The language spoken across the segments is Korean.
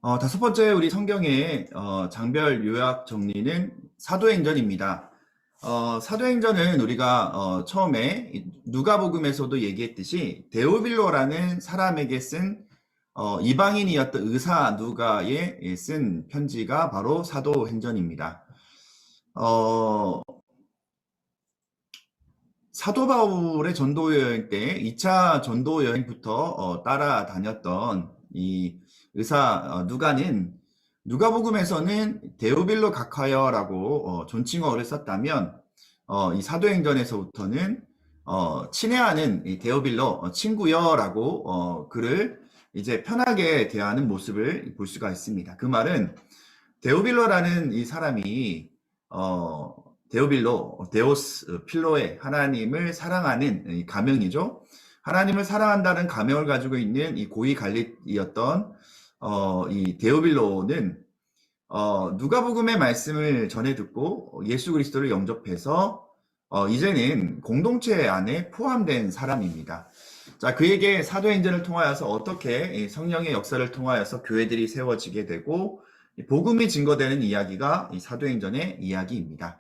다섯 번째 우리 성경의 장별 요약 정리는 사도행전입니다. 사도행전은 우리가 처음에 누가복음에서도 얘기했듯이 데오빌로라는 사람에게 쓴 이방인이었던 의사 누가에 쓴 편지가 바로 사도행전입니다. 어, 사도 바울의 전도 여행 때 2차 전도 여행부터 따라다녔던 이 의사 누가는 누가복음에서는 데오빌로 각하여라고 존칭어를 썼다면 이 사도행전에서부터는 친애하는 이 데오빌로 친구여라고 그를 이제 편하게 대하는 모습을 볼 수가 있습니다. 그 말은 데오빌로라는 이 사람이 어, 데오빌로, 데오스, 필로에 하나님을 사랑하는 이 가명이죠. 하나님을 사랑한다는 가명을 가지고 있는 이 고위 관리였던 이 데오빌로는 누가복음의 말씀을 전해 듣고 예수 그리스도를 영접해서 이제는 공동체 안에 포함된 사람입니다. 자, 그에게 사도행전을 통하여서 어떻게 이 성령의 역사를 통하여서 교회들이 세워지게 되고 복음이 증거되는 이야기가 이 사도행전의 이야기입니다.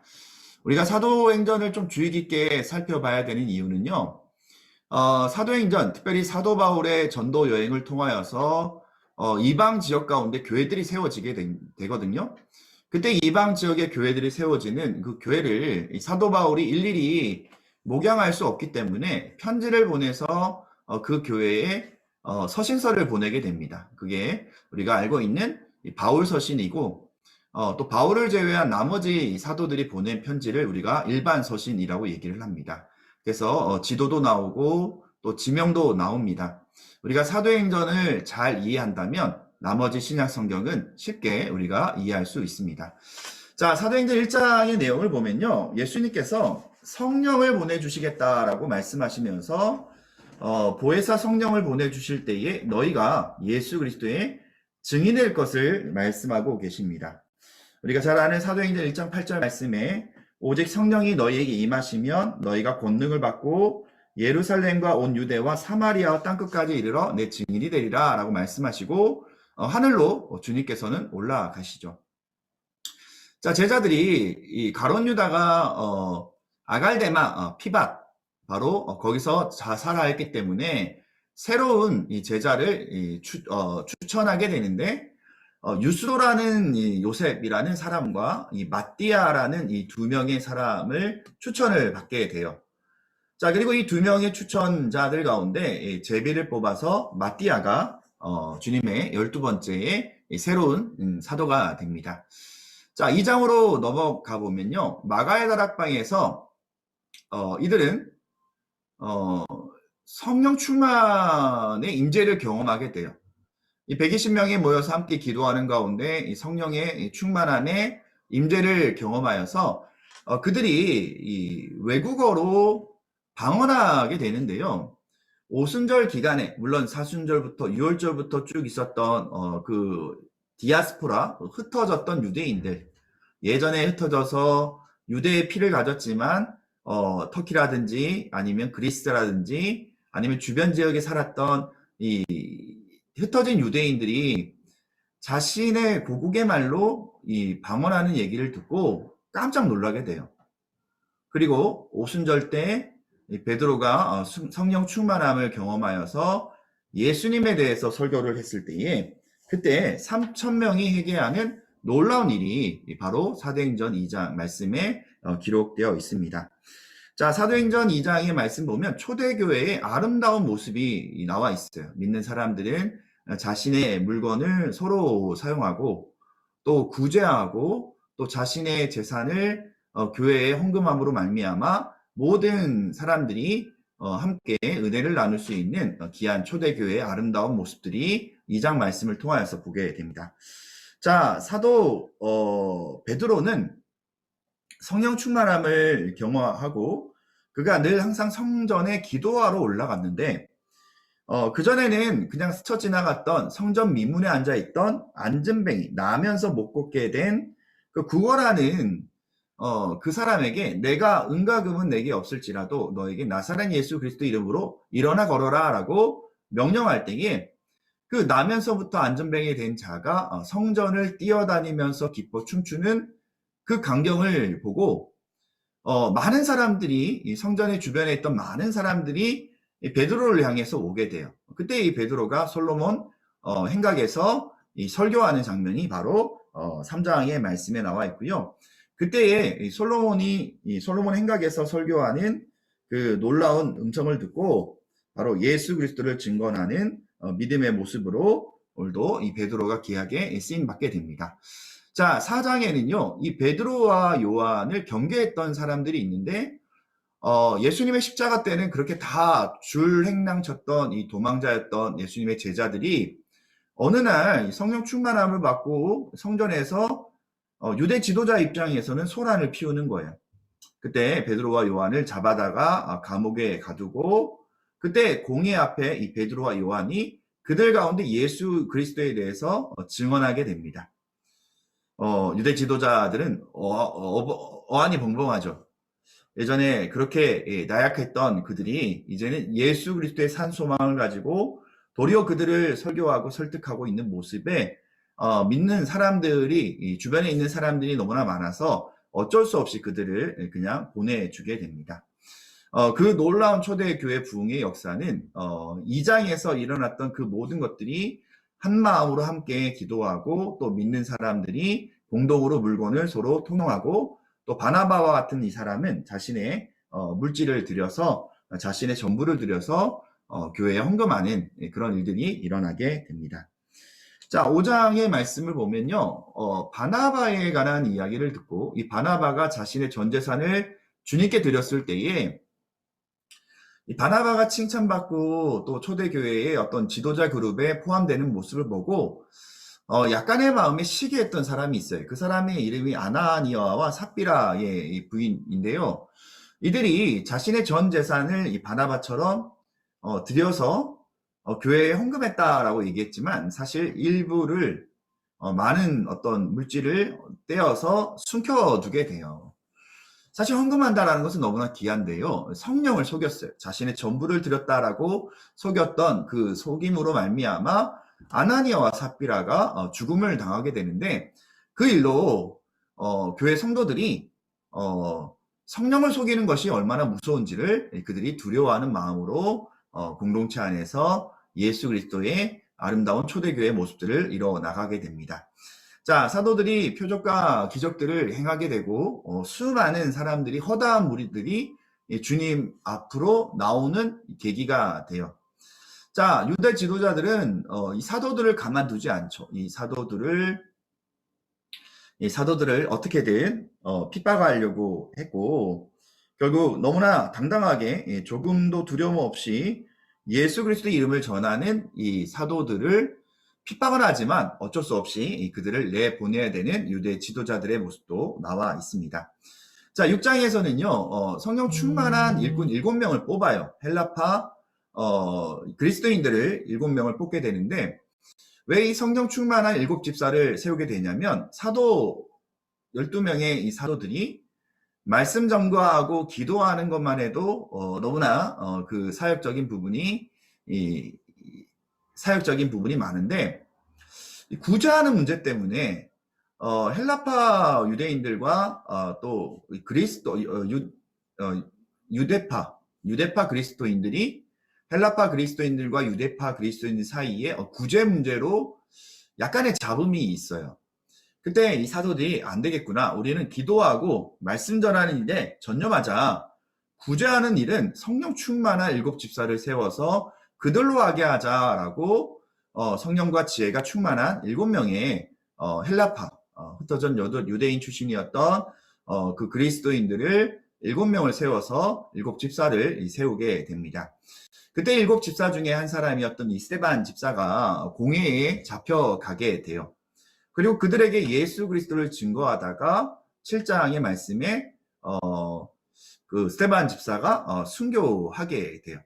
우리가 사도행전을 좀 주의 깊게 살펴봐야 되는 이유는요. 사도행전, 특별히 사도 바울의 전도 여행을 통하여서 이방 지역 가운데 교회들이 세워지게 되거든요. 그때 이방 지역의 교회들이 세워지는 그 교회를 이 사도 바울이 일일이 목양할 수 없기 때문에 편지를 보내서 그 교회에 서신서를 보내게 됩니다. 그게 우리가 알고 있는 이 바울 서신이고 또 바울을 제외한 나머지 사도들이 보낸 편지를 우리가 일반 서신이라고 얘기를 합니다. 그래서 지도도 나오고 또 지명도 나옵니다. 우리가 사도행전을 잘 이해한다면 나머지 신약 성경은 쉽게 우리가 이해할 수 있습니다. 자, 사도행전 1장의 내용을 보면요. 예수님께서 성령을 보내주시겠다라고 말씀하시면서 보혜사 성령을 보내주실 때에 너희가 예수 그리스도의 증인될 것을 말씀하고 계십니다. 우리가 잘 아는 사도행전 1장 8절 말씀에 오직 성령이 너희에게 임하시면 너희가 권능을 받고 예루살렘과 온 유대와 사마리아와 땅끝까지 이르러 내 증인이 되리라 라고 말씀하시고 하늘로 주님께서는 올라가시죠. 자, 제자들이 이 가룟 유다가 아갈데마 피밭 바로 거기서 자살하였기 때문에 새로운 이 제자를 추천하게 되는데 유스도라는 이 요셉이라는 사람과 이 마띠아라는 이 두 명의 사람을 추천을 받게 돼요. 자, 그리고 이 두 명의 추천자들 가운데 제비를 뽑아서 마띠아가 주님의 12번째의 새로운 사도가 됩니다. 자, 2장으로 넘어가 보면요. 마가의 다락방에서 이들은 성령 충만의 임재를 경험하게 돼요. 이 120명이 모여서 함께 기도하는 가운데 이 성령의 충만함의 임재를 경험하여서 그들이 이 외국어로 방언하게 되는데요. 오순절 기간에 물론 사순절부터 유월절부터 쭉 있었던 그 디아스포라 흩어졌던 유대인들 예전에 흩어져서 유대의 피를 가졌지만 터키라든지 아니면 그리스라든지 아니면 주변 지역에 살았던 이 흩어진 유대인들이 자신의 고국의 말로 이 방언하는 얘기를 듣고 깜짝 놀라게 돼요. 그리고 오순절 때 베드로가 성령 충만함을 경험하여서 예수님에 대해서 설교를 했을 때에 그때 3,000명이 회개하는 놀라운 일이 바로 사도행전 2장 말씀에 기록되어 있습니다. 자, 사도행전 2장의 말씀 보면 초대교회의 아름다운 모습이 나와 있어요. 믿는 사람들은 자신의 물건을 서로 사용하고 또 구제하고 또 자신의 재산을 교회에 헌금함으로 말미암아 모든 사람들이 함께 은혜를 나눌 수 있는 귀한 초대교회의 아름다운 모습들이 2장 말씀을 통하여서 보게 됩니다. 자, 사도 베드로는 성령 충만함을 경험하고 그가 늘 항상 성전에 기도하러 올라갔는데 그전에는 그냥 스쳐 지나갔던 성전 미문에 앉아있던 앉은뱅이, 나면서 못 걷게 된 그 구걸하는 그 사람에게 내가 은과금은 내게 없을지라도 너에게 나사렛 예수 그리스도 이름으로 일어나 걸어라 라고 명령할 때에 그 나면서부터 안전뱅이 된 자가 성전을 뛰어다니면서 기뻐 춤추는 그 광경을 보고 많은 사람들이 이 성전의 주변에 있던 많은 사람들이 이 베드로를 향해서 오게 돼요. 그때 이 베드로가 솔로몬 행각에서 이 설교하는 장면이 바로 3장의 말씀에 나와 있고요. 그때에 이 솔로몬이 이 솔로몬 행각에서 설교하는 그 놀라운 음성을 듣고 바로 예수 그리스도를 증거하는 믿음의 모습으로 오늘도 이 베드로가 귀하게 쓰임 받게 됩니다. 자, 4장에는요, 이 베드로와 요한을 경계했던 사람들이 있는데, 예수님의 십자가 때는 그렇게 다 줄행랑 쳤던 이 도망자였던 예수님의 제자들이 어느 날 성령 충만함을 받고 성전에서 유대 지도자 입장에서는 소란을 피우는 거예요. 그때 베드로와 요한을 잡아다가 감옥에 가두고 그때 공회 앞에 이 베드로와 요한이 그들 가운데 예수 그리스도에 대해서 증언하게 됩니다. 유대 지도자들은 어안이 벙벙하죠. 예전에 그렇게 나약했던 그들이 이제는 예수 그리스도의 산 소망을 가지고 도리어 그들을 설교하고 설득하고 있는 모습에 믿는 사람들이 주변에 있는 사람들이 너무나 많아서 어쩔 수 없이 그들을 그냥 보내주게 됩니다. 그 놀라운 초대교회 부흥의 역사는 2장에서 일어났던 그 모든 것들이 한 마음으로 함께 기도하고 또 믿는 사람들이 공동으로 물건을 서로 통용하고 또 바나바와 같은 이 사람은 자신의 물질을 들여서 자신의 전부를 들여서 교회에 헌금하는 그런 일들이 일어나게 됩니다. 자, 5장의 말씀을 보면요. 바나바에 관한 이야기를 듣고 이 바나바가 자신의 전 재산을 주님께 드렸을 때에 이 바나바가 칭찬받고 또 초대교회의 어떤 지도자 그룹에 포함되는 모습을 보고 약간의 마음에 시기했던 사람이 있어요. 그 사람의 이름이 아나니아와 삽비라의 부인인데요. 이들이 자신의 전 재산을 이 바나바처럼 들여서 교회에 헌금했다라고 얘기했지만 사실 일부를 많은 어떤 물질을 떼어서 숨겨두게 돼요. 사실 헌금한다라는 것은 너무나 귀한데요. 성령을 속였어요. 자신의 전부를 드렸다라고 속였던 그 속임으로 말미암아 아나니아와 삽비라가 죽음을 당하게 되는데 그 일로 교회 성도들이 성령을 속이는 것이 얼마나 무서운지를 그들이 두려워하는 마음으로 공동체 안에서 예수 그리스도의 아름다운 초대교회 모습들을 이뤄 나가게 됩니다. 자, 사도들이 표적과 기적들을 행하게 되고 수많은 사람들이 허다한 무리들이 주님 앞으로 나오는 계기가 돼요. 자, 유대 지도자들은 이 사도들을 가만두지 않죠. 이 사도들을 어떻게든 핍박하려고 했고 결국 너무나 당당하게 조금도 두려움 없이 예수 그리스도의 이름을 전하는 이 사도들을 핍박은 하지만 어쩔 수 없이 그들을 내보내야 되는 유대 지도자들의 모습도 나와 있습니다. 자, 6장에서는요, 성령 충만한 일꾼 7명을 뽑아요. 헬라파, 그리스도인들을 7명을 뽑게 되는데, 왜 이 성령 충만한 7집사를 세우게 되냐면, 사도 12명의 이 사도들이 말씀 전거하고 기도하는 것만 해도, 너무나, 그 사역적인 부분이 많은데 구제하는 문제 때문에 헬라파 유대인들과 또 유대파 그리스도인들이 헬라파 그리스도인들과 유대파 그리스도인들 사이에 구제 문제로 약간의 잡음이 있어요. 그때 이 사도들이 안 되겠구나. 우리는 기도하고 말씀 전하는 일에 전념하자. 구제하는 일은 성령 충만한 7집사를 세워서 그들로 하게 하자라고 성령과 지혜가 충만한 7명의 헬라파 흩어진 유대인 출신이었던 그 그리스도인들을 7명을 세워서 7집사를 세우게 됩니다. 그때 7집사 중에 한 사람이었던 이 스데반 집사가 공회에 잡혀가게 돼요. 그리고 그들에게 예수 그리스도를 증거하다가 7장의 말씀에 그 스데반 집사가 순교하게 돼요.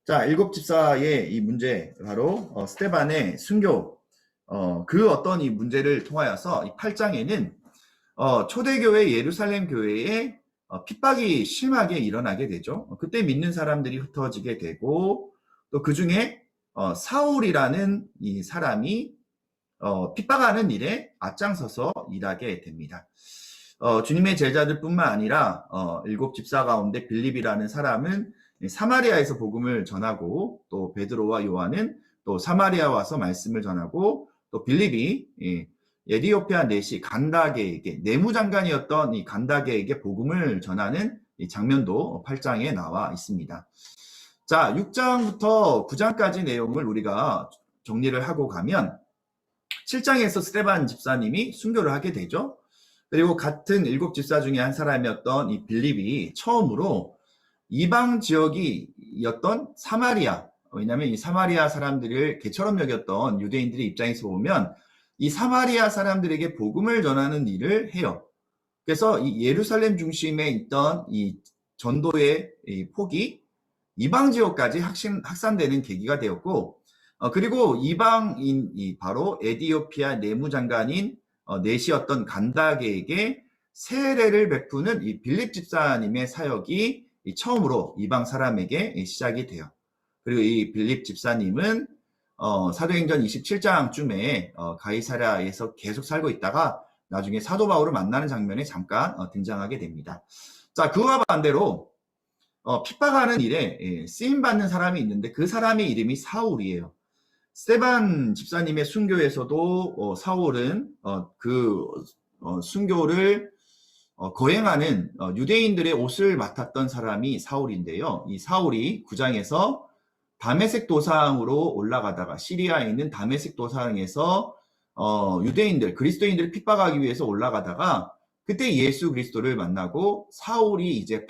자, 7집사의 이 문제, 바로 스데반의 순교, 그 어떤 이 문제를 통하여서 이 8장에는 초대교회 예루살렘 교회에 핍박이 심하게 일어나게 되죠. 그때 믿는 사람들이 흩어지게 되고 또 그 중에 사울이라는 이 사람이 핍박하는 일에 앞장서서 일하게 됩니다. 주님의 제자들뿐만 아니라 일곱 집사 가운데 빌립이라는 사람은 사마리아에서 복음을 전하고, 또 베드로와 요한은 또 사마리아 와서 말씀을 전하고, 또 빌립이 에디오피아 내시 간다게에게, 내무장관이었던 이 간다게에게 복음을 전하는 이 장면도 8장에 나와 있습니다. 자, 6장부터 9장까지 내용을 우리가 정리를 하고 가면 7장에서 스데반 집사님이 순교를 하게 되죠. 그리고 같은 일곱 집사 중에 한 사람이었던 이 빌립이 처음으로 이방 지역이었던 사마리아, 왜냐하면 이 사마리아 사람들을 개처럼 여겼던 유대인들의 입장에서 보면 이 사마리아 사람들에게 복음을 전하는 일을 해요. 그래서 이 예루살렘 중심에 있던 이 전도의 이 폭이 이방 지역까지 확산되는 계기가 되었고, 그리고 이방인 바로 에디오피아 내무장관인 내시였던 간다게에게 세례를 베푸는 이 빌립 집사님의 사역이 처음으로 이방 사람에게 시작이 돼요. 그리고 이 빌립 집사님은 사도행전 27장쯤에 가이사랴에서 계속 살고 있다가 나중에 사도 바울을 만나는 장면에 잠깐 등장하게 됩니다. 자, 그와 반대로 핍박하는 일에 쓰임받는 사람이 있는데 그 사람의 이름이 사울이에요. 스데반 집사님의 순교에서도 사울은 그 순교를 거행하는 유대인들의 옷을 맡았던 사람이 사울인데요. 이 사울이 9장에서 다메섹 도상으로 올라가다가, 시리아에 있는 다메섹 도상에서 유대인들, 그리스도인들을 핍박하기 위해서 올라가다가 그때 예수 그리스도를 만나고 사울이 이제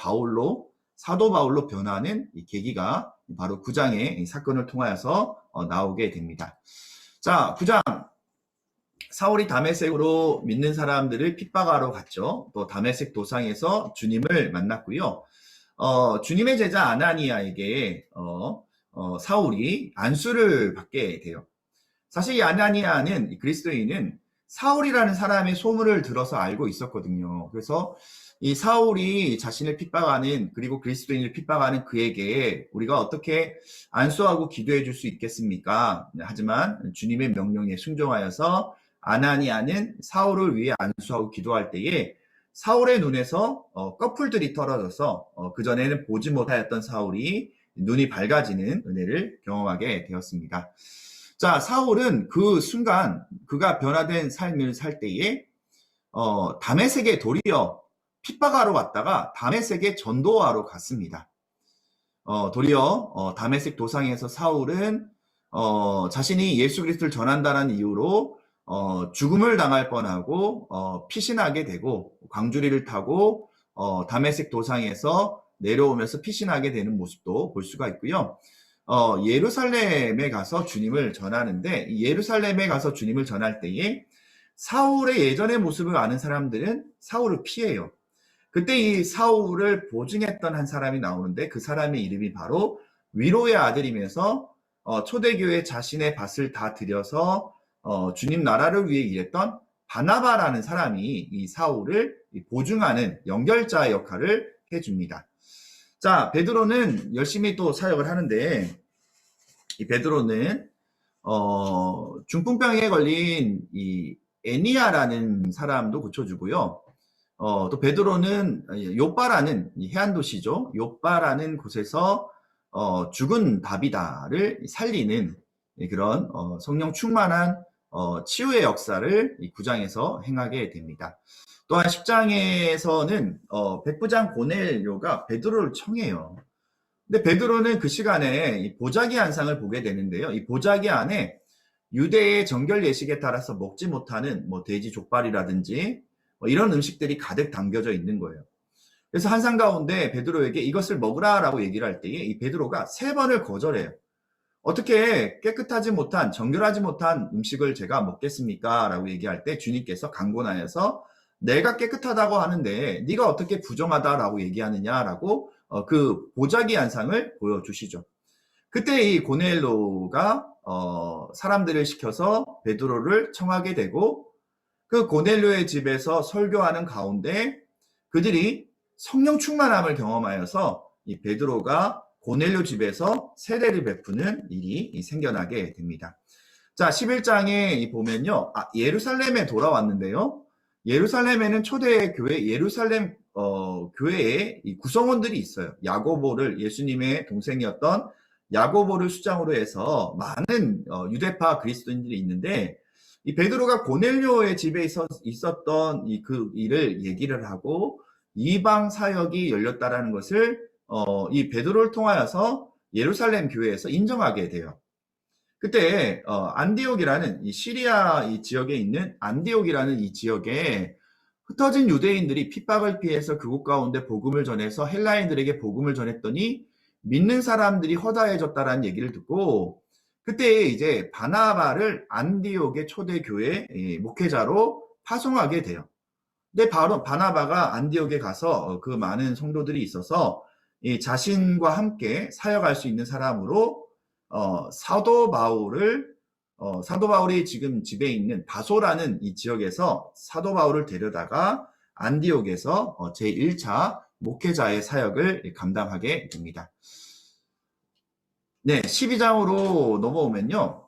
사도 바울로 변하는 이 계기가 바로 9장의 사건을 통하여서 나오게 됩니다. 자, 9장. 사울이 다메섹으로 믿는 사람들을 핍박하러 갔죠. 또 다메섹 도상에서 주님을 만났고요. 주님의 제자 아나니아에게 사울이 안수를 받게 돼요. 사실 이 아나니아는, 그리스도인은 사울이라는 사람의 소문을 들어서 알고 있었거든요. 그래서 이 사울이 자신을 핍박하는, 그리고 그리스도인을 핍박하는 그에게 우리가 어떻게 안수하고 기도해 줄 수 있겠습니까? 하지만 주님의 명령에 순종하여서 아나니아는 사울을 위해 안수하고 기도할 때에 사울의 눈에서 꺼풀들이 떨어져서 그전에는 보지 못하였던 사울이 눈이 밝아지는 은혜를 경험하게 되었습니다. 자, 사울은 그 순간 그가 변화된 삶을 살 때에 다메섹에 도리어 핍박하러 왔다가 다메섹에 전도하러 갔습니다. 도리어 다메섹 도상에서 사울은 자신이 예수 그리스도를 전한다는 이유로 죽음을 당할 뻔하고 피신하게 되고, 광주리를 타고 다메섹 도상에서 내려오면서 피신하게 되는 모습도 볼 수가 있고요. 예루살렘에 가서 주님을 전하는데, 예루살렘에 가서 주님을 전할 때에 사울의 예전의 모습을 아는 사람들은 사울을 피해요. 그때 이 사울을 보증했던 한 사람이 나오는데 그 사람의 이름이 바로 위로의 아들이면서 초대교회 자신의 밭을 다 들여서 주님 나라를 위해 일했던 바나바라는 사람이 이 사울을 보증하는 연결자 역할을 해줍니다. 자, 베드로는 열심히 또 사역을 하는데, 이 베드로는 중풍병에 걸린 이 애니아라는 사람도 고쳐주고요. 또 베드로는 요빠라는 해안도시죠. 요빠라는 곳에서 죽은 다비다를 살리는 그런 성령 충만한 치유의 역사를 이 9장에서 행하게 됩니다. 또한 10장에서는 백부장 고넬료가 베드로를 청해요. 근데 베드로는 그 시간에 이 보자기 한상을 보게 되는데요. 이 보자기 안에 유대의 정결 예식에 따라서 먹지 못하는 돼지 족발이라든지 이런 음식들이 가득 담겨져 있는 거예요. 그래서 한상 가운데 베드로에게 이것을 먹으라라고 얘기를 할 때에 이 베드로가 3번을 거절해요. 어떻게 깨끗하지 못한, 정결하지 못한 음식을 제가 먹겠습니까? 라고 얘기할 때 주님께서 강권하여서 내가 깨끗하다고 하는데 네가 어떻게 부정하다라고 얘기하느냐라고 그 보자기 한상을 보여주시죠. 그때 이 고넬료가 사람들을 시켜서 베드로를 청하게 되고, 그 고넬료의 집에서 설교하는 가운데 그들이 성령 충만함을 경험하여서 이 베드로가 고넬료 집에서 세례를 베푸는 일이 생겨나게 됩니다. 자, 11장에 보면요. 예루살렘에 돌아왔는데요. 예루살렘에는 초대 교회 예루살렘 교회에 이 구성원들이 있어요. 야고보를 예수님의 동생이었던 야고보를 수장으로 해서 많은 유대파 그리스도인들이 있는데 이 베드로가 고넬료의 집에 있었던 그 일을 얘기를 하고 이방 사역이 열렸다라는 것을 이 베드로를 통하여서 예루살렘 교회에서 인정하게 돼요. 그때 안디옥이라는 이 시리아 이 지역에 있는 안디옥이라는 이 지역에 흩어진 유대인들이 핍박을 피해서 그곳 가운데 복음을 전해서 헬라인들에게 복음을 전했더니 믿는 사람들이 허다해졌다라는 얘기를 듣고 그때 이제 바나바를 안디옥의 초대교회 목회자로 파송하게 돼요. 근데 바로 바나바가 안디옥에 가서 그 많은 성도들이 있어서 자신과 함께 사역할 수 있는 사람으로 사도 바울이 지금 집에 있는 다소라는 이 지역에서 사도 바울을 데려다가 안디옥에서 제1차 목회자의 사역을 감당하게 됩니다. 네, 12장으로 넘어오면요.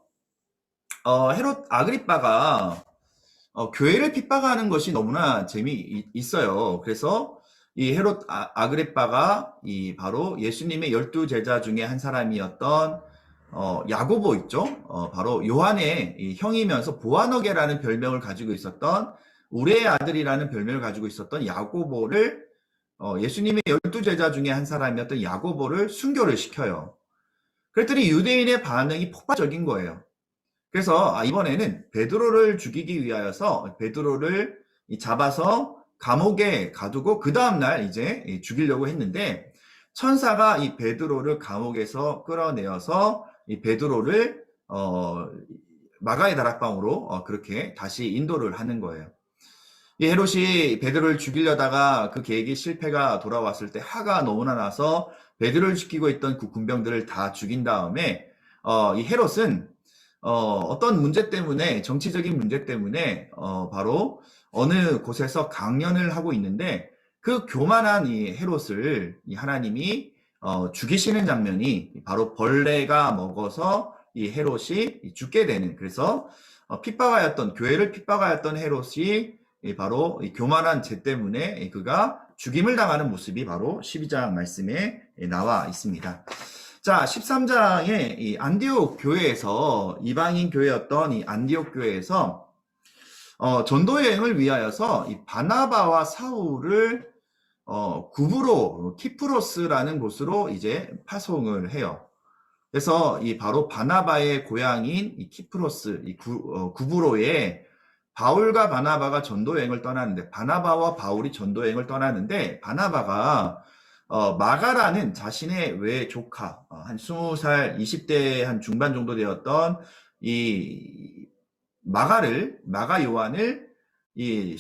헤롯 아그리빠가 교회를 핍박하는 것이 너무나 재미있어요. 그래서 이 헤롯 아그리빠가 바로 예수님의 12제자 중에 한 사람이었던 야고보 있죠? 바로 요한의 형이면서 보아너게라는 별명을 가지고 있었던 우레의 아들이라는 별명을 가지고 있었던 야고보를 예수님의 12제자 중에 한 사람이었던 야고보를 순교를 시켜요. 그랬더니 유대인의 반응이 폭발적인 거예요. 그래서 이번에는 베드로를 죽이기 위하여서 베드로를 잡아서 감옥에 가두고 그 다음날 이제 죽이려고 했는데 천사가 이 베드로를 감옥에서 끌어내어서 이 베드로를 마가의 다락방으로 그렇게 다시 인도를 하는 거예요. 이 헤롯이 베드로를 죽이려다가 그 계획이 실패가 돌아왔을 때 화가 너무나 나서 베드로를 지키고 있던 그 군병들을 다 죽인 다음에 이 헤롯은 어떤 문제 때문에 정치적인 문제 때문에 바로 어느 곳에서 강연을 하고 있는데 그 교만한 이 헤롯을 이 하나님이 죽이시는 장면이 바로 벌레가 먹어서 이 헤롯이 죽게 되는 그래서 교회를 핍박하였던 헤롯이 바로 이 교만한 죄 때문에 그가 죽임을 당하는 모습이 바로 12장 말씀에 나와 있습니다. 자, 13장에 이 안디옥 교회에서 이방인 교회였던 이 안디옥 교회에서 전도 여행을 위하여서 이 바나바와 사울을 구브로 키프로스라는 곳으로 이제 파송을 해요. 그래서 이 바로 바나바의 고향인 이 키프로스 구브로에 바울과 바나바가 전도 여행을 떠나는데 바나바와 바울이 전도 여행을 떠나는데 바나바가 마가라는 자신의 외조카 한 20살 20대 한 중반 정도 되었던 이 마가 요한을 이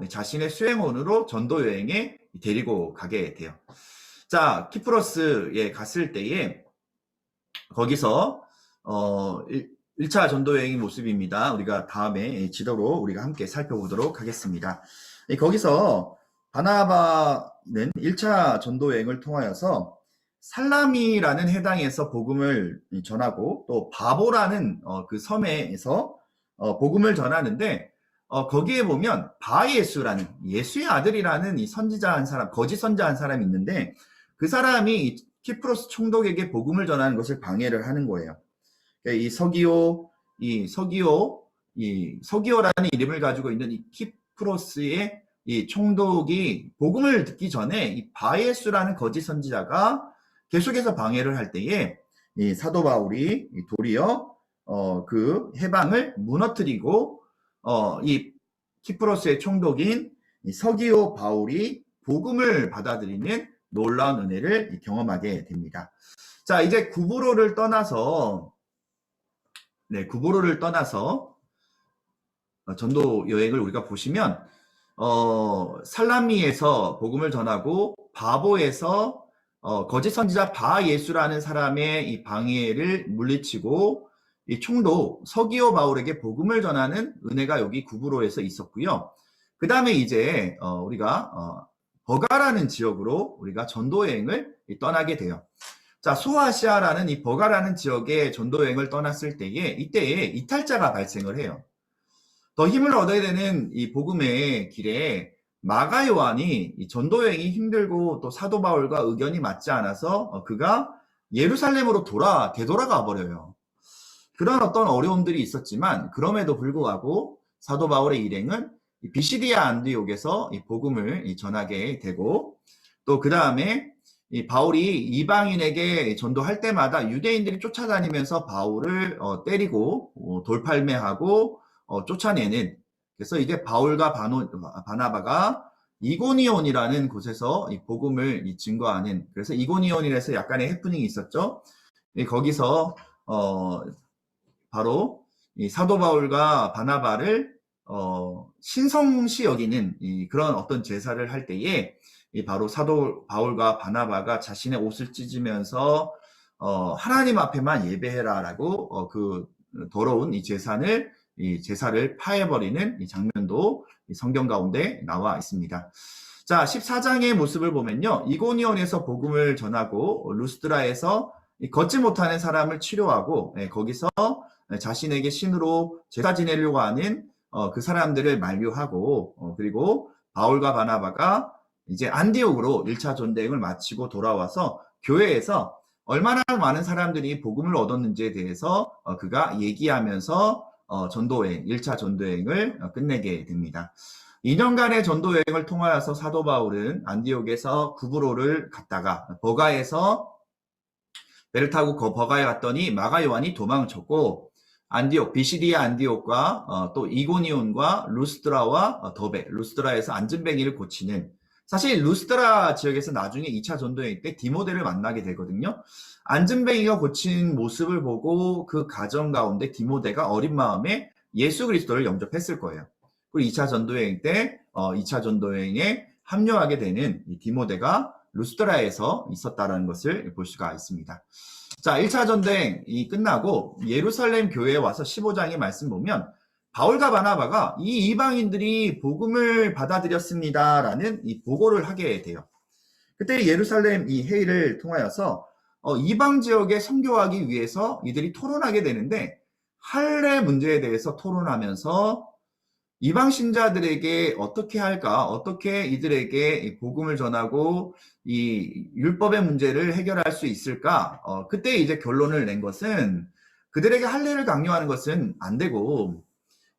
자신의 수행원으로 전도 여행에 데리고 가게 돼요. 자, 키프로스에 갔을 때에 거기서 1차 전도 여행의 모습입니다. 우리가 다음에 지도로 우리가 함께 살펴보도록 하겠습니다. 거기서 바나바는 1차 전도 여행을 통하여서 살라미라는 해당에서 복음을 전하고 또 바보라는 그 섬에서 복음을 전하는데 거기에 보면 바예수라는 예수의 아들이라는 이 선지자 한 사람, 거짓 선지자 한 사람이 있는데 그 사람이 키프로스 총독에게 복음을 전하는 것을 방해를 하는 거예요. 이 서기오라는 이름을 가지고 있는 이 키프로스의 이 총독이 복음을 듣기 전에 이 바예수라는 거짓 선지자가 계속해서 방해를 할 때에 이 사도 바울이 도리어 그 해방을 무너뜨리고 이 키프로스의 총독인 이 서기오 바울이 복음을 받아들이는 놀라운 은혜를 경험하게 됩니다. 자, 이제 구브로를 떠나서 전도 여행을 우리가 보시면 살라미에서 복음을 전하고 바보에서 거짓 선지자 바예수라는 사람의 이 방해를 물리치고 이 총독 서기오 바울에게 복음을 전하는 은혜가 여기 구브로에서 있었고요. 그 다음에 이제 우리가 버가라는 지역으로 우리가 전도 여행을 떠나게 돼요. 자, 소아시아라는 이 버가라는 지역에 전도 여행을 떠났을 때에 이때에 이탈자가 발생을 해요. 더 힘을 얻어야 되는 이 복음의 길에 마가 요한이 이 전도 여행이 힘들고 또 사도 바울과 의견이 맞지 않아서 그가 예루살렘으로 되돌아가 버려요. 그런 어떤 어려움들이 있었지만 그럼에도 불구하고 사도 바울의 일행은 비시디아 안디옥에서 이 복음을 전하게 되고 또 그 다음에 이 바울이 이방인에게 전도할 때마다 유대인들이 쫓아다니면서 바울을 때리고 돌팔매하고 쫓아내는, 그래서 이제 바울과 바나바가 이고니온이라는 곳에서 이 복음을 증거하는, 그래서 이고니온이라서 약간의 해프닝이 있었죠. 거기서 바로 이 사도 바울과 바나바를 신성시 여기는 그런 어떤 제사를 할 때에 바로 사도 바울과 바나바가 자신의 옷을 찢으면서 하나님 앞에만 예배해라라고 그 더러운 이 제사를 파해버리는 이 장면도 성경 가운데 나와 있습니다. 자, 14장의 모습을 보면요, 이고니온에서 복음을 전하고 루스드라에서 걷지 못하는 사람을 치료하고 거기서 자신에게 신으로 제사 지내려고 하는 그 사람들을 만류하고 그리고 바울과 바나바가 이제 안디옥으로 1차 전대행을 마치고 돌아와서 교회에서 얼마나 많은 사람들이 복음을 얻었는지에 대해서 그가 얘기하면서 1차 전도여행을 끝내게 됩니다. 2년간의 전도여행을 통하여서 사도 바울은 안디옥에서 구브로를 갔다가 버가에서 배를 타고 버가에 갔더니 마가 요한이 도망을 쳤고 안디옥, 비시디아 안디옥과 또 이고니온과 루스드라와 더베, 루스드라에서 안전뱅이를 고치는, 사실 루스드라 지역에서 나중에 2차 전도여행 때 디모데를 만나게 되거든요. 안전뱅이가 고친 모습을 보고 그 가정 가운데 디모데가 어린 마음에 예수 그리스도를 영접했을 거예요. 그리고 2차 전도여행 때 2차 전도여행에 합류하게 되는 이 디모데가 루스드라에서 있었다는 것을 볼 수가 있습니다. 자, 1차 전도여행이 끝나고 예루살렘 교회에 와서 15장의 말씀 보면 바울과 바나바가 이 이방인들이 복음을 받아들였습니다라는 이 보고를 하게 돼요. 그때 예루살렘 이 회의를 통하여서 이방 지역에 선교하기 위해서 이들이 토론하게 되는데, 할례 문제에 대해서 토론하면서 이방 신자들에게 어떻게 할까, 어떻게 이들에게 복음을 전하고 이 율법의 문제를 해결할 수 있을까. 그때 이제 결론을 낸 것은 그들에게 할례를 강요하는 것은 안 되고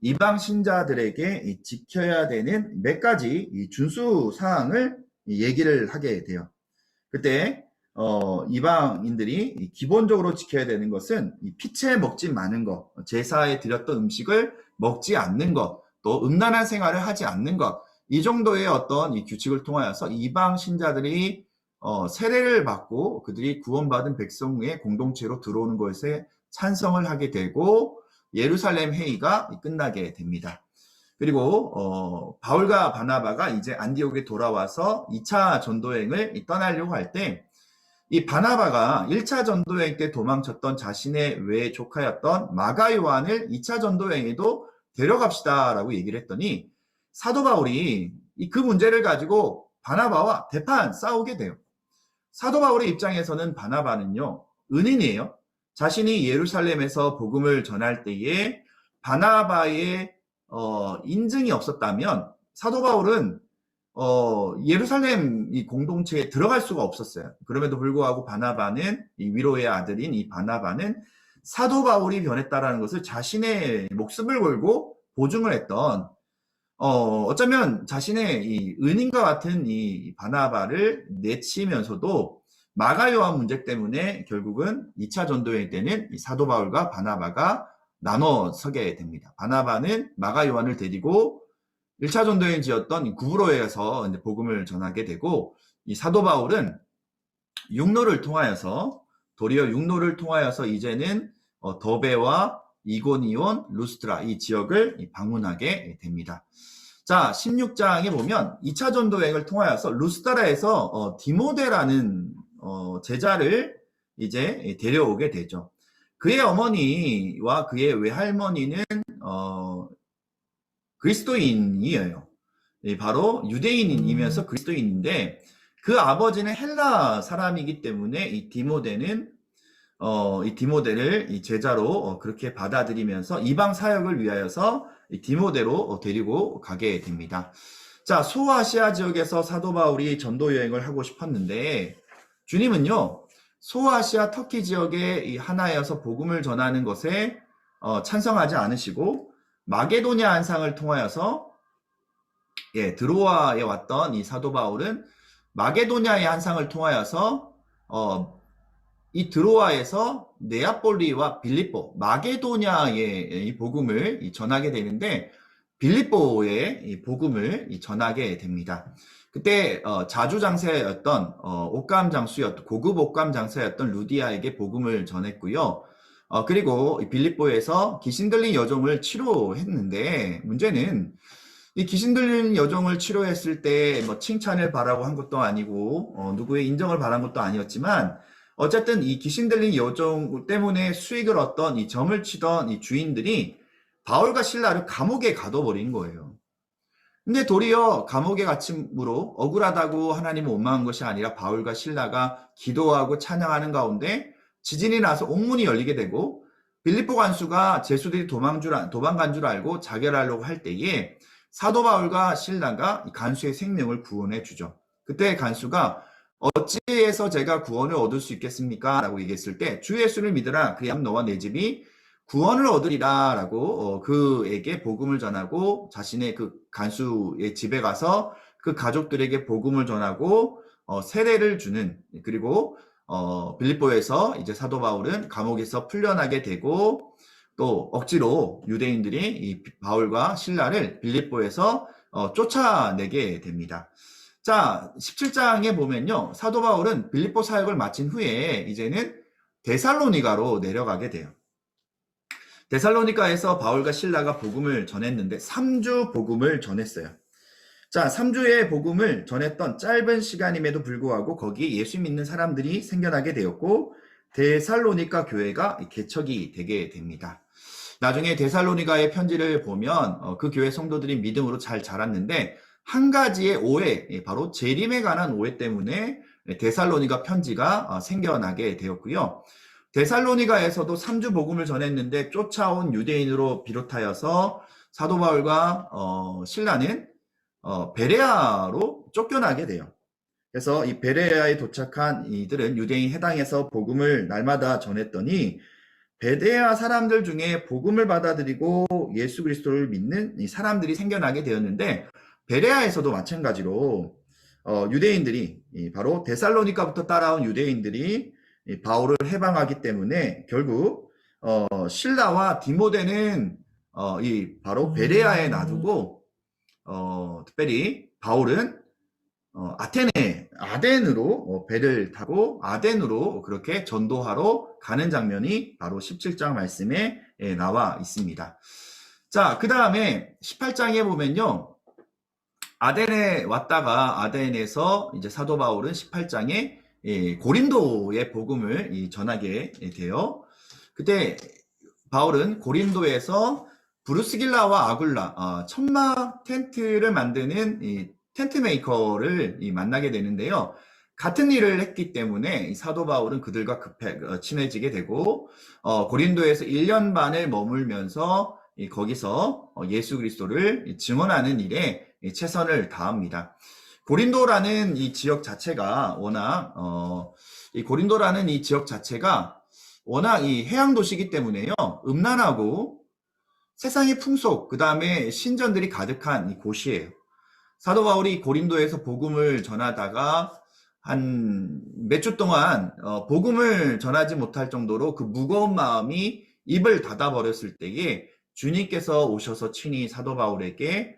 이방 신자들에게 지켜야 되는 몇 가지 준수 사항을 얘기를 하게 돼요. 그때 이방인들이 기본적으로 지켜야 되는 것은 피채 먹지 마는 것, 제사에 드렸던 음식을 먹지 않는 것, 또 음란한 생활을 하지 않는 것, 이 정도의 어떤 이 규칙을 통하여서 이방 신자들이 세례를 받고 그들이 구원받은 백성의 공동체로 들어오는 것에 찬성을 하게 되고 예루살렘 회의가 끝나게 됩니다. 그리고 바울과 바나바가 이제 안디옥에 돌아와서 2차 전도여행을 떠나려고 할 때 이 바나바가 1차 전도여행 때 도망쳤던 자신의 외 조카였던 마가 요한을 2차 전도여행에도 데려갑시다라고 얘기를 했더니 사도 바울이 그 문제를 가지고 바나바와 대판 싸우게 돼요. 사도 바울의 입장에서는 바나바는요, 은인이에요. 자신이 예루살렘에서 복음을 전할 때에 바나바의 인증이 없었다면 사도 바울은 예루살렘 이 공동체에 들어갈 수가 없었어요. 그럼에도 불구하고 바나바는, 이 위로의 아들인 이 바나바는 사도 바울이 변했다라는 것을 자신의 목숨을 걸고 보증을 했던, 어쩌면 자신의 이 은인과 같은 이 바나바를 내치면서도 마가 요한 문제 때문에 결국은 2차 전도여행 때는 이 사도 바울과 바나바가 나눠 서게 됩니다. 바나바는 마가 요한을 데리고 1차 전도여행지였던 구브로에서 복음을 전하게 되고, 이 사도 바울은 도리어 육로를 통하여서 이제는 더베와 이고니온, 루스트라 이 지역을 방문하게 됩니다. 자, 16장에 보면 2차 전도여행을 통하여서 루스트라에서 디모데라는 제자를 이제 데려오게 되죠. 그의 어머니와 그의 외할머니는 그리스도인이에요. 바로 유대인이면서 그리스도인인데 그 아버지는 헬라 사람이기 때문에 이 디모데를 이 제자로 그렇게 받아들이면서 이방 사역을 위하여서 이 디모데로 데리고 가게 됩니다. 자, 소아시아 지역에서 사도 바울이 전도 여행을 하고 싶었는데 주님은요, 소아시아 터키 지역의 이 하나여서 복음을 전하는 것에 찬성하지 않으시고 마게도냐 한상을 통하여서 드로아에 왔던 이 사도 바울은 마게도냐의 한상을 통하여서 이 드로아에서 네아폴리와 빌립보, 마게도냐의 이 복음을 전하게 되는데 빌립보의 이 복음을 전하게 됩니다. 그때 자주 장사였던 고급 옷감 장사였던 루디아에게 복음을 전했고요. 그리고 빌립보에서 귀신 들린 여종을 치료했는데 문제는 이 귀신 들린 여종을 치료했을 때 뭐 칭찬을 바라고 한 것도 아니고 누구의 인정을 바란 것도 아니었지만 어쨌든 이 귀신 들린 여종 때문에 수익을 얻던 이 점을 치던 이 주인들이 바울과 신라를 감옥에 가둬버린 거예요. 근데 도리어 감옥에 갇힘으로 억울하다고 하나님을 원망한 것이 아니라 바울과 신라가 기도하고 찬양하는 가운데 지진이 나서 옥문이 열리게 되고 빌립보 간수가 제수들이 도망간 줄 알고 자결하려고 할 때에 사도 바울과 신라가 간수의 생명을 구원해 주죠. 그때 간수가 어찌해서 제가 구원을 얻을 수 있겠습니까? 라고 얘기했을 때 주 예수를 믿으라 그리하면 너와 내 집이 구원을 얻으리라 라고 그에게 복음을 전하고 자신의 그 간수의 집에 가서 그 가족들에게 복음을 전하고 세례를 주는 그리고 빌립보에서 이제 사도 바울은 감옥에서 풀려나게 되고 또 억지로 유대인들이 이 바울과 신라를 빌립보에서 쫓아내게 됩니다. 자, 17장에 보면요. 사도 바울은 빌립보 사역을 마친 후에 이제는 데살로니가로 내려가게 돼요. 데살로니가에서 바울과 신라가 복음을 전했는데 3주 복음을 전했어요. 자, 3주의 복음을 전했던 짧은 시간임에도 불구하고 거기에 예수 믿는 사람들이 생겨나게 되었고 데살로니가 교회가 개척이 되게 됩니다. 나중에 데살로니가의 편지를 보면 그 교회 성도들이 믿음으로 잘 자랐는데 한 가지의 오해, 바로 재림에 관한 오해 때문에 데살로니가 편지가 생겨나게 되었고요. 데살로니가에서도 3주 복음을 전했는데 쫓아온 유대인으로 비롯하여서 사도 바울과 신라는 베레아로 쫓겨나게 돼요. 그래서 이 베레아에 도착한 이들은 유대인 해당에서 복음을 날마다 전했더니 베레아 사람들 중에 복음을 받아들이고 예수 그리스도를 믿는 이 사람들이 생겨나게 되었는데 베레아에서도 마찬가지로 유대인들이 바로 데살로니가부터 따라온 유대인들이 바울을 해방하기 때문에 결국 신라와 디모데는 바로 베레아에 놔두고 특별히 바울은 아덴으로 배를 타고 아덴으로 그렇게 전도하러 가는 장면이 바로 17장 말씀에 나와 있습니다. 자, 그 다음에 18장에 보면요. 아덴에 왔다가 아덴에서 이제 사도 바울은 18장에 고린도의 복음을 전하게 돼요. 그때 바울은 고린도에서 브루스길라와 아굴라, 천막 텐트를 만드는 이 텐트 메이커를 만나게 되는데요. 같은 일을 했기 때문에 사도 바울은 그들과 친해지게 되고 고린도에서 1년 반을 머물면서 거기서 예수 그리스도를 증언하는 일에 최선을 다합니다. 고린도라는 이 지역 자체가 워낙 이 해양 도시이기 때문에요. 음란하고 세상의 풍속, 그 다음에 신전들이 가득한 이 곳이에요. 사도 바울이 고린도에서 복음을 전하다가 한 몇 주 동안 복음을 전하지 못할 정도로 그 무거운 마음이 입을 닫아버렸을 때에 주님께서 오셔서 친히 사도 바울에게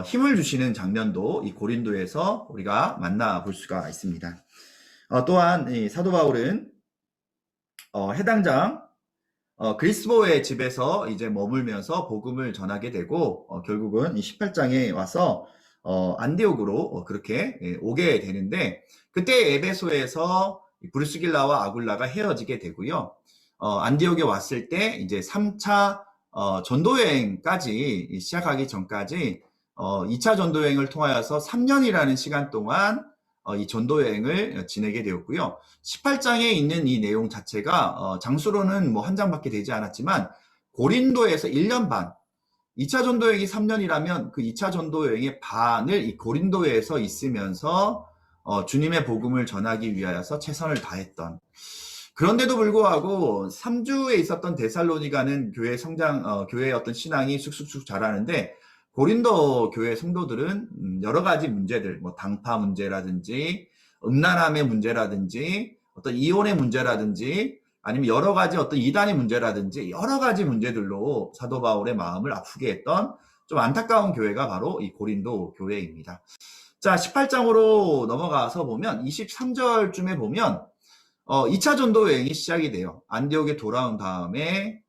힘을 주시는 장면도 이 고린도에서 우리가 만나볼 수가 있습니다. 또한 이 사도 바울은 해당장 그리스보의 집에서 이제 머물면서 복음을 전하게 되고 결국은 이 18장에 와서 안디옥으로 그렇게 오게 되는데 그때 에베소에서 브루스길라와 아굴라가 헤어지게 되고요. 안디옥에 왔을 때 이제 3차 전도 여행까지 시작하기 전까지 2차 전도 여행을 통하여서 3년이라는 시간 동안 이 전도 여행을 지내게 되었고요. 18장에 있는 이 내용 자체가 장수로는 뭐 한 장밖에 되지 않았지만 고린도에서 1년 반, 2차 전도 여행이 3년이라면 그 2차 전도 여행의 반을 이 고린도에서 있으면서 주님의 복음을 전하기 위하여서 최선을 다했던, 그런데도 불구하고 3주에 있었던 데살로니가는 교회 성장, 교회의 어떤 신앙이 쑥쑥쑥 자라는데 고린도 교회 성도들은 여러 가지 문제들, 뭐 당파 문제라든지 음란함의 문제라든지 어떤 이혼의 문제라든지 아니면 여러 가지 어떤 이단의 문제라든지 여러 가지 문제들로 사도 바울의 마음을 아프게 했던 좀 안타까운 교회가 바로 이 고린도 교회입니다. 자, 18장으로 넘어가서 보면 23절쯤에 보면 2차 전도 여행이 시작이 돼요. 안디옥에 돌아온 다음에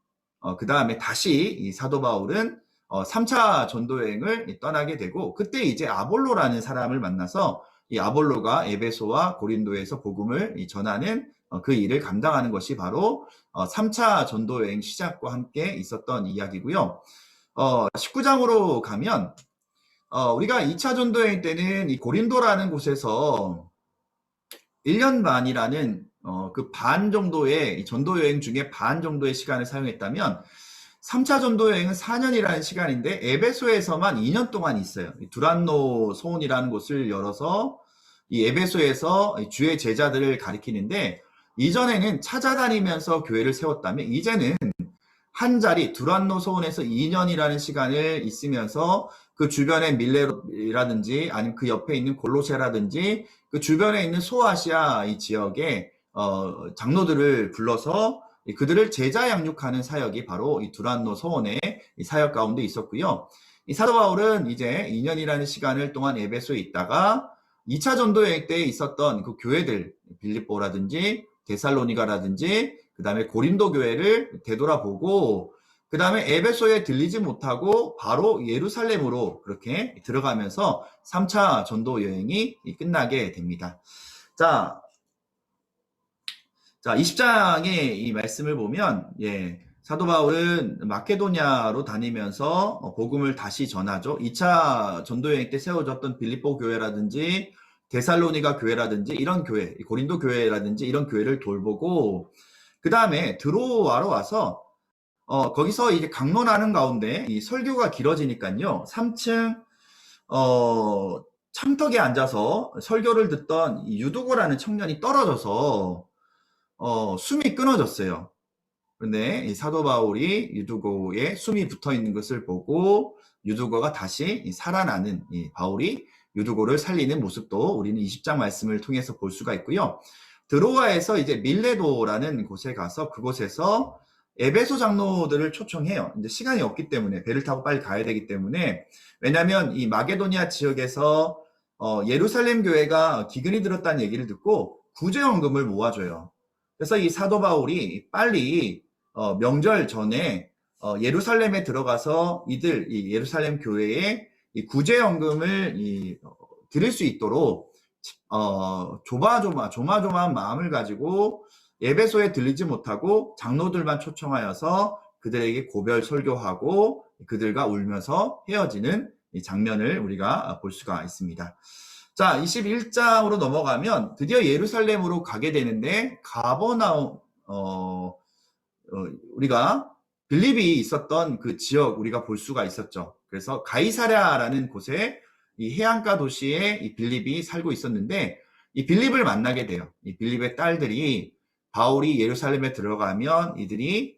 그 다음에 다시 이 사도 바울은 3차 전도 여행을 떠나게 되고, 그때 이제 아볼로라는 사람을 만나서 이 아볼로가 에베소와 고린도에서 복음을 전하는 그 일을 감당하는 것이 바로 3차 전도 여행 시작과 함께 있었던 이야기고요. 19장으로 가면 우리가 2차 전도 여행 때는 이 고린도라는 곳에서 1년 반이라는 그 반 정도의 전도 여행 중에 반 정도의 시간을 사용했다면 3차 전도 여행은 4년이라는 시간인데 에베소에서만 2년 동안 있어요. 두란노 소원이라는 곳을 열어서 이 에베소에서 주의 제자들을 가리키는데, 이전에는 찾아다니면서 교회를 세웠다면 이제는 한 자리 두란노 소원에서 2년이라는 시간을 있으면서 그 주변의 밀레라든지 아니면 그 옆에 있는 골로세라든지 그 주변에 있는 소아시아 이 지역의 장로들을 불러서 그들을 제자 양육하는 사역이 바로 이 두란노 소원의 사역 가운데 있었고요. 이 사도 바울은 이제 2년이라는 시간을 동안 에베소에 있다가 2차 전도 여행 때 있었던 그 교회들, 빌립보라든지 데살로니가라든지 그 다음에 고린도 교회를 되돌아보고, 그 다음에 에베소에 들리지 못하고 바로 예루살렘으로 그렇게 들어가면서 3차 전도 여행이 끝나게 됩니다. 자, 20장의 이 말씀을 보면, 사도 바울은 마케도냐로 다니면서 복음을 다시 전하죠. 2차 전도 여행 때 세워졌던 빌립보 교회라든지 데살로니가 교회라든지 이런 교회, 고린도 교회라든지 이런 교회를 돌보고, 그 다음에 드로아로 와서 거기서 이제 강론하는 가운데 이 설교가 길어지니까요. 3층 창턱에 앉아서 설교를 듣던 유두고라는 청년이 떨어져서 숨이 끊어졌어요. 그런데 이 사도 바울이 유두고에 숨이 붙어 있는 것을 보고 유두고가 다시 살아나는, 이 바울이 유두고를 살리는 모습도 우리는 20장 말씀을 통해서 볼 수가 있고요. 드로아에서 이제 밀레도라는 곳에 가서 그곳에서 에베소 장로들을 초청해요. 이제 시간이 없기 때문에, 배를 타고 빨리 가야 되기 때문에, 왜냐하면 이 마게도니아 지역에서 예루살렘 교회가 기근이 들었다는 얘기를 듣고 구제원금을 모아줘요. 그래서 이 사도 바울이 빨리 명절 전에 예루살렘에 들어가서 이 예루살렘 교회에 이 구제연금을 드릴 수 있도록 조마조마한 마음을 가지고 에베소에 들리지 못하고 장로들만 초청하여서 그들에게 고별 설교하고 그들과 울면서 헤어지는 이 장면을 우리가 볼 수가 있습니다. 자, 21장으로 넘어가면 드디어 예루살렘으로 가게 되는데, 가버나움, 우리가 빌립이 있었던 그 지역 우리가 볼 수가 있었죠. 그래서 가이사랴라는 곳에 이 해안가 도시에 이 빌립이 살고 있었는데, 이 빌립을 만나게 돼요. 이 빌립의 딸들이 바울이 예루살렘에 들어가면 이들이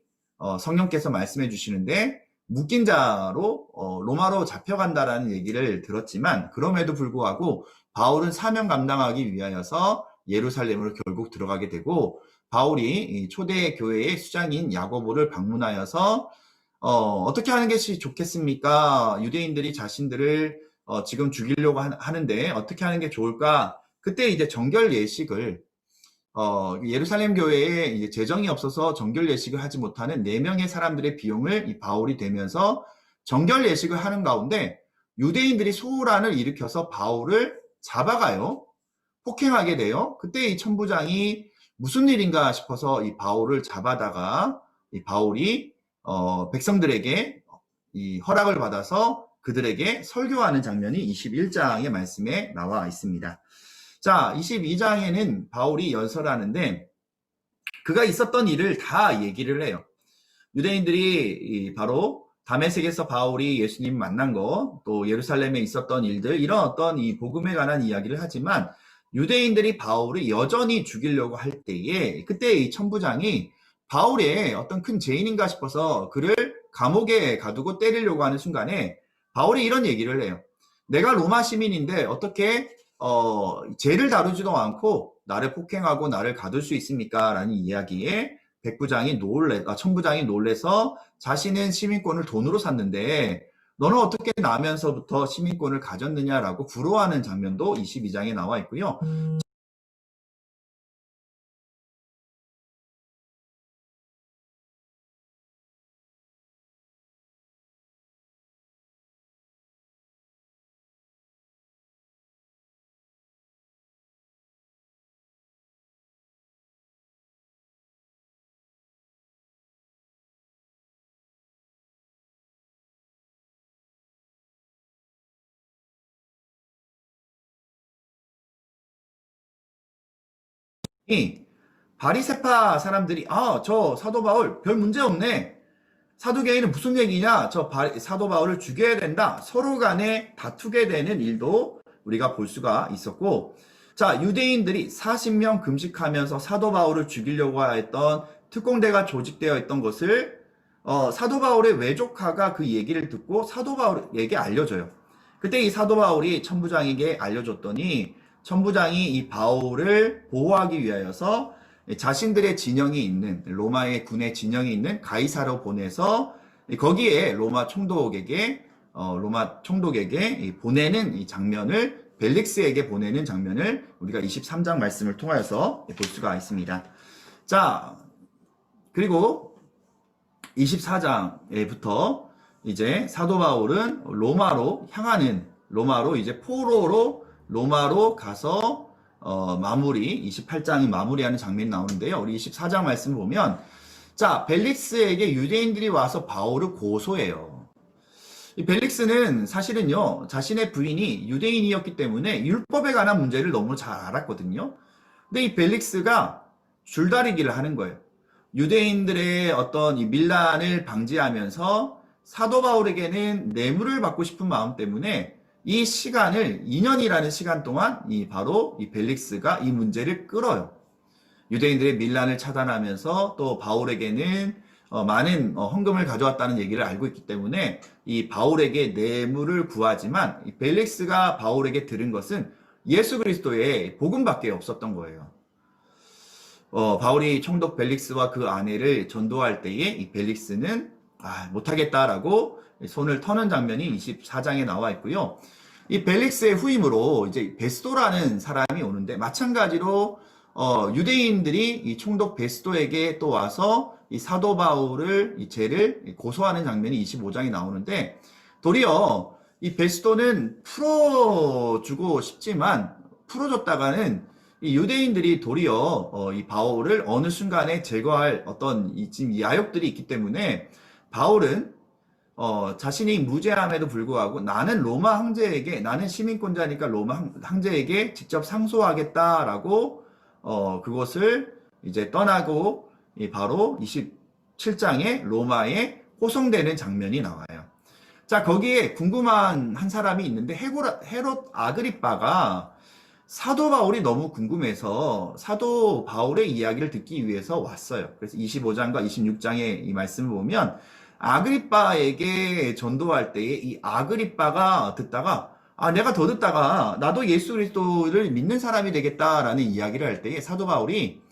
성령께서 말씀해 주시는데 묶인 자로 로마로 잡혀간다라는 얘기를 들었지만, 그럼에도 불구하고 바울은 사명 감당하기 위하여서 예루살렘으로 결국 들어가게 되고, 바울이 초대 교회의 수장인 야고보를 방문하여서 어떻게 하는 것이 좋겠습니까? 유대인들이 자신들을 지금 죽이려고 하는데 어떻게 하는 게 좋을까? 그때 이제 정결 예식을 예루살렘 교회에 이제 재정이 없어서 정결 예식을 하지 못하는 4명의 사람들의 비용을 이 바울이 대면서 정결 예식을 하는 가운데 유대인들이 소란을 일으켜서 바울을 잡아가요. 폭행하게 돼요. 그때 이 천부장이 무슨 일인가 싶어서 이 바울을 잡아다가 이 바울이 백성들에게 이 허락을 받아서 그들에게 설교하는 장면이 21장의 말씀에 나와 있습니다. 자, 22장에는 바울이 연설하는데 그가 있었던 일을 다 얘기를 해요. 유대인들이 바로 다메섹에서 바울이 예수님 만난 거, 또 예루살렘에 있었던 일들, 이런 어떤 이 복음에 관한 이야기를 하지만 유대인들이 바울을 여전히 죽이려고 할 때에 그때 이 천부장이 바울의 어떤 큰 죄인인가 싶어서 그를 감옥에 가두고 때리려고 하는 순간에 바울이 이런 얘기를 해요. 내가 로마 시민인데 어떻게 죄를 다루지도 않고 나를 폭행하고 나를 가둘 수 있습니까? 라는 이야기에 천부장이 놀래서 자신은 시민권을 돈으로 샀는데 너는 어떻게 나면서부터 시민권을 가졌느냐라고 부러워하는 장면도 22장에 나와 있고요. 이 바리새파 사람들이 저 사도 바울 별 문제 없네. 사두개인은 무슨 얘기냐? 사도 바울을 죽여야 된다. 서로 간에 다투게 되는 일도 우리가 볼 수가 있었고, 자, 유대인들이 40명 금식하면서 사도 바울을 죽이려고 했던 특공대가 조직되어 있던 것을 사도 바울의 외조카가 그 얘기를 듣고 사도 바울에게 알려줘요. 그때 이 사도 바울이 천부장에게 알려줬더니 천부장이 이 바울을 보호하기 위하여서 자신들의 진영이 있는 로마의 군의 진영이 있는 가이사로 보내서 거기에 로마 총독에게 보내는 이 장면을 벨릭스에게 보내는 장면을 우리가 23장 말씀을 통하여서 볼 수가 있습니다. 자, 그리고 24장부터 이제 사도 바울은 로마로 이제 포로로 로마로 가서 마무리 28장이 마무리하는 장면이 나오는데요. 우리 24장 말씀을 보면 자, 벨릭스에게 유대인들이 와서 바울을 고소해요. 이 벨릭스는 사실은요, 자신의 부인이 유대인이었기 때문에 율법에 관한 문제를 너무 잘 알았거든요. 근데 이 벨릭스가 줄다리기를 하는 거예요. 유대인들의 어떤 이 밀란을 방지하면서 사도 바울에게는 뇌물을 받고 싶은 마음 때문에 이 시간을 2년이라는 시간 동안 바로 이 벨릭스가 이 문제를 끌어요. 유대인들의 밀란을 차단하면서 또 바울에게는 많은 헌금을 가져왔다는 얘기를 알고 있기 때문에 이 바울에게 뇌물을 구하지만 이 벨릭스가 바울에게 들은 것은 예수 그리스도의 복음밖에 없었던 거예요. 바울이 총독 벨릭스와 그 아내를 전도할 때에 이 벨릭스는 못하겠다라고 손을 터는 장면이 24장에 나와 있고요. 이 벨릭스의 후임으로 이제 베스도라는 사람이 오는데 마찬가지로 유대인들이 이 총독 베스도에게 또 와서 이 사도 바울을 이 죄를 고소하는 장면이 25장에 나오는데 도리어 이 베스도는 풀어주고 싶지만 풀어줬다가는 이 유대인들이 도리어 이 바울을 어느 순간에 제거할 어떤 지금 이 야욕들이 있기 때문에 바울은 자신이 무죄함에도 불구하고 나는 나는 시민권자니까 로마 황제에게 직접 상소하겠다라고 그것을 이제 떠나고 바로 27장에 로마에 호송되는 장면이 나와요. 자, 거기에 궁금한 한 사람이 있는데 헤롯 아그리빠가 사도 바울이 너무 궁금해서 사도 바울의 이야기를 듣기 위해서 왔어요. 그래서 25장과 26장의 이 말씀을 보면 아그리빠에게 전도할 때에 이 아그리빠가 듣다가 내가 더 듣다가 나도 예수 그리스도를 믿는 사람이 되겠다라는 이야기를 할 때에 사도 바울이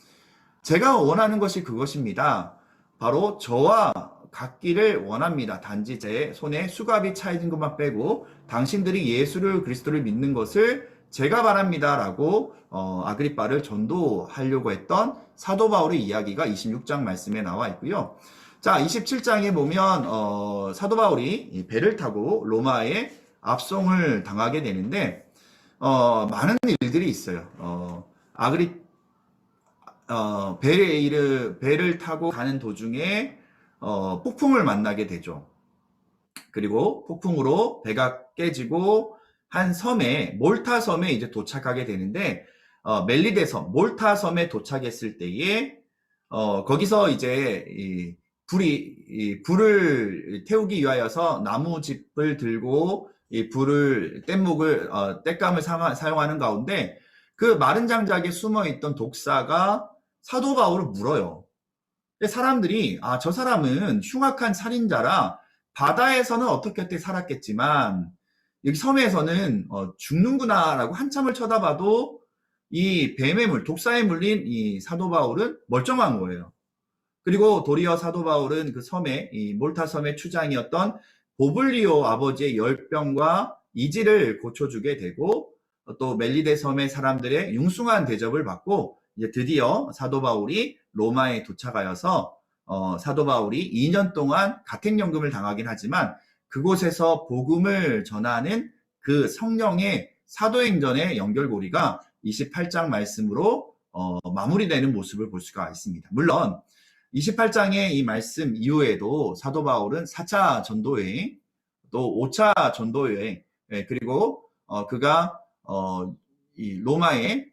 제가 원하는 것이 그것입니다. 바로 저와 같기를 원합니다. 단지 제 손에 수갑이 차있는 것만 빼고 당신들이 예수를 그리스도를 믿는 것을 제가 바랍니다. 라고 아그리빠를 전도하려고 했던 사도 바울의 이야기가 26장 말씀에 나와 있고요. 자, 27장에 보면 사도 바울이 배를 타고 로마에 압송을 당하게 되는데 많은 일들이 있어요. 배를 타고 가는 도중에 폭풍을 만나게 되죠. 그리고 폭풍으로 배가 깨지고 한 섬에 몰타 섬에 이제 도착하게 되는데 멜리데섬, 몰타 섬에 도착했을 때에 거기서 이제 불을 태우기 위하여서 나무짚을 들고 이 불을 뗏감을 사용하는 가운데 그 마른 장작에 숨어 있던 독사가 사도 바울을 물어요. 사람들이 저 사람은 흉악한 살인자라 바다에서는 어떻게 살았겠지만 여기 섬에서는 죽는구나라고 한참을 쳐다봐도 이 독사에 물린 이 사도 바울은 멀쩡한 거예요. 그리고 도리어 사도 바울은 그 섬에 이 몰타 섬의 추장이었던 보블리오 아버지의 열병과 이지를 고쳐주게 되고 또 멜리데 섬의 사람들의 융숭한 대접을 받고 이제 드디어 사도 바울이 로마에 도착하여서 사도 바울이 2년 동안 가택연금을 당하긴 하지만 그곳에서 복음을 전하는 그 성령의 사도행전의 연결고리가 28장 말씀으로 마무리되는 모습을 볼 수가 있습니다. 물론 28장의 이 말씀 이후에도 사도 바울은 4차 전도여행, 또 5차 전도여행, 그리고 그가 이 로마의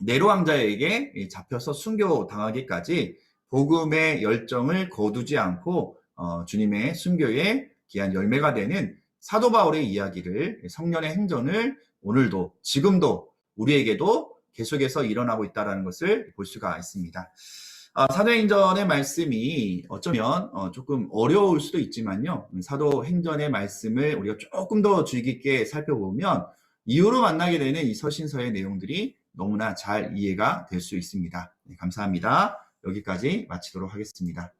네로 왕자에게 잡혀서 순교당하기까지 복음의 열정을 거두지 않고 주님의 순교에 귀한 열매가 되는 사도 바울의 이야기를, 성령의 행전을 오늘도 지금도 우리에게도 계속해서 일어나고 있다는 것을 볼 수가 있습니다. 사도행전의 말씀이 어쩌면 조금 어려울 수도 있지만요. 사도행전의 말씀을 우리가 조금 더 주의 깊게 살펴보면 이후로 만나게 되는 이 서신서의 내용들이 너무나 잘 이해가 될 수 있습니다. 네, 감사합니다. 여기까지 마치도록 하겠습니다.